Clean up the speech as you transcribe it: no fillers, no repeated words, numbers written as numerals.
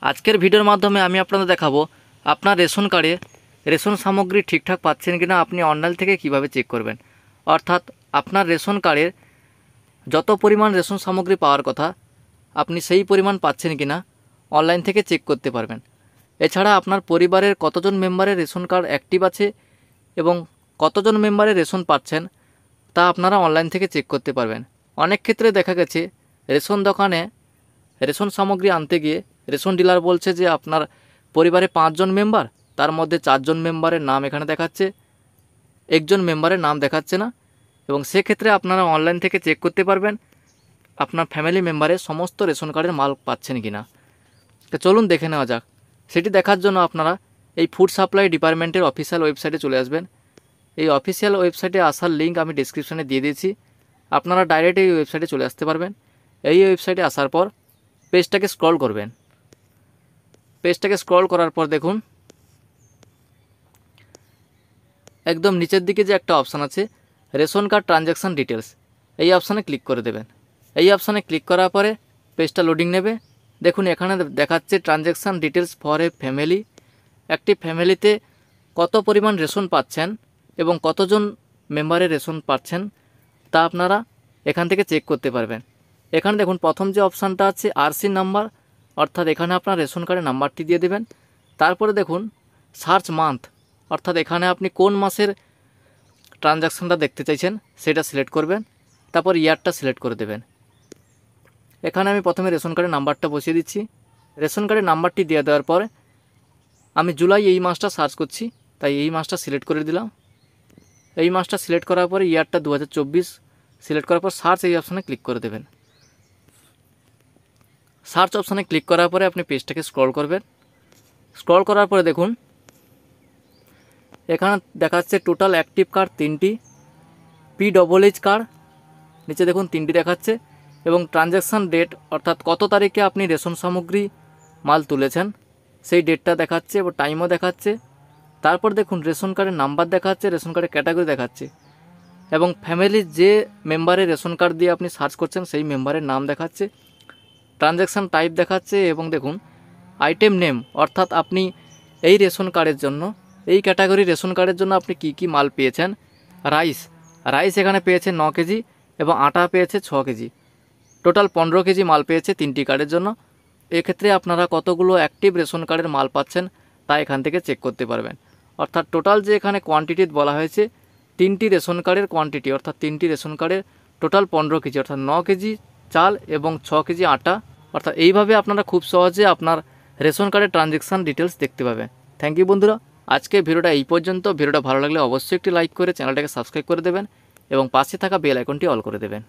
আজকের ভিডিওর মাধ্যমে আমি আপনাদের দেখাবো আপনার রেশন কার্ডে রেশন সামগ্রী ঠিকঠাক পাচ্ছেন কিনা আপনি অনলাইন থেকে কিভাবে চেক করবেন। অর্থাৎ আপনার রেশন কার্ডের যত পরিমাণ রেশন সামগ্রী পাওয়ার কথা আপনি সেই পরিমাণ পাচ্ছেন কিনা অনলাইন থেকে চেক করতে পারবেন। এছাড়া আপনার পরিবারের কতজন মেম্বারের রেশন কার্ড অ্যাক্টিভ আছে এবং কতজন মেম্বারের রেশন পাচ্ছেন তা আপনারা অনলাইন থেকে চেক করতে পারবেন। অনেক ক্ষেত্রে দেখা গেছে রেশন দোকানে রেশন সামগ্রী আনতে গিয়ে রেশন ডিলার বলছে যে আপনার পরিবারে 5 জন মেম্বার, তার মধ্যে 4 জন মেম্বারের নাম এখানে দেখাচ্ছে, একজন মেম্বারের নাম দেখাচ্ছে না। এবং সেক্ষেত্রে আপনারা অনলাইন থেকে চেক করতে পারবেন আপনার ফ্যামিলি মেম্বারের সমস্ত রেশন কার্ডের মাল পাচ্ছেন কিনা। তো চলুন দেখে নেওয়া যাক। সেটি দেখার জন্য আপনারা এই ফুড সাপ্লাই ডিপার্টমেন্টের অফিসিয়াল ওয়েবসাইটে চলে আসবেন। এই অফিসিয়াল ওয়েবসাইটে আসার লিঙ্ক আমি ডেসক্রিপশনে দিয়ে দিয়েছি, আপনারা ডাইরেক্ট এই ওয়েবসাইটে চলে আসতে পারবেন। এই ওয়েবসাইটে আসার পর পেজটাকে স্ক্রল করবেন। পেজটাকে স্ক্রল করার পর দেখুন একদম নিচের দিকে যে একটা অপশান আছে রেশন কার্ড ট্রানজ্যাকশান ডিটেলস, এই অপশানে ক্লিক করে দেবেন। এই অপশানে ক্লিক করার পরে পেজটা লোডিং নেবে। দেখুন এখানে দেখাচ্ছে transaction details for a family. একটি ফ্যামিলিতে কত পরিমাণ রেশন পাচ্ছেন এবং কতজন মেম্বারের রেশন পাচ্ছেন তা আপনারা এখান থেকে চেক করতে পারবেন। এখানে দেখুন প্রথম যে অপশানটা আছে আরসি নাম্বার, অর্থাৎ এখানে আপনার রেশন কার্ডের নাম্বারটি দিয়ে দেবেন। তারপরে দেখুন সার্চ মান্থ, অর্থাৎ এখানে আপনি কোন মাসের ট্রানজ্যাকশানটা দেখতে চাইছেন সেটা সিলেক্ট করবেন। তারপর ইয়ারটা সিলেক্ট করে দেবেন। এখানে আমি প্রথমে রেশন কার্ডের নাম্বারটা বসিয়ে দিচ্ছি। রেশন কার্ডের নাম্বারটি দিয়ে দেওয়ার পরে আমি জুলাই এই মাসটা সার্চ করছি, তাই এই মাসটা সিলেক্ট করে দিলাম। এই মাসটা সিলেক্ট করার পরে ইয়ারটা 2024 সিলেক্ট করার পর সার্চ এই অপশানে ক্লিক করে দেবেন। সার্চ অপশানে ক্লিক করার পরে আপনি পেজটাকে স্ক্রল করবেন। স্ক্রল করার পরে দেখুন এখানে দেখাচ্ছে টোটাল অ্যাক্টিভ কার্ড 3টি, PWH কার্ড নিচে দেখুন 3টি দেখাচ্ছে এবং ট্রানজ্যাকশান ডেট অর্থাৎ কত তারিখে আপনি রেশন সামগ্রী মাল তুলেছেন সেই ডেটটা দেখাচ্ছে এবং টাইমও দেখাচ্ছে। তারপর দেখুন রেশন কার্ডের নাম্বার দেখাচ্ছে, রেশন কার্ডের ক্যাটাগরি দেখাচ্ছে এবং ফ্যামিলির যে মেম্বারের রেশন কার্ড দিয়ে আপনি সার্চ করছেন সেই মেম্বারের নাম দেখাচ্ছে, ট্রানজ্যাকশান টাইপ দেখাচ্ছে এবং দেখুন আইটেম নেম, অর্থাৎ আপনি এই রেশন কার্ডের জন্য এই ক্যাটাগরি রেশন কার্ডের জন্য আপনি কি কি মাল পেয়েছেন। রাইস এখানে পেয়েছে 9 কেজি এবং আটা পেয়েছে 6 কেজি, টোটাল 15 কেজি মাল পেয়েছে 3টি কার্ডের জন্য। এক্ষেত্রে আপনারা কতগুলো অ্যাক্টিভ রেশন কার্ডের মাল পাচ্ছেন তা এখান থেকে চেক করতে পারবেন। অর্থাৎ টোটাল যে এখানে কোয়ান্টিটি বলা হয়েছে 3টি রেশন কার্ডের কোয়ান্টিটি, অর্থাৎ 3টি রেশন কার্ডের টোটাল 15 কেজি, অর্থাৎ 9 কেজি চাল এবং 6 কেজি আটা। অর্থাৎ এইভাবে আপনারা খুব সহজে আপনার রেশন কার্ডের ট্রানজ্যাকশান ডিটেলস দেখতে পাবেন। থ্যাংক ইউ বন্ধুরা, আজকে ভিডিওটা এই পর্যন্ত। ভিডিওটা ভালো লাগলে অবশ্যই একটি লাইক করে চ্যানেলটাকে সাবস্ক্রাইব করে দেবেন এবং পাশে থাকা বেল আইকনটি অল করে দেবেন।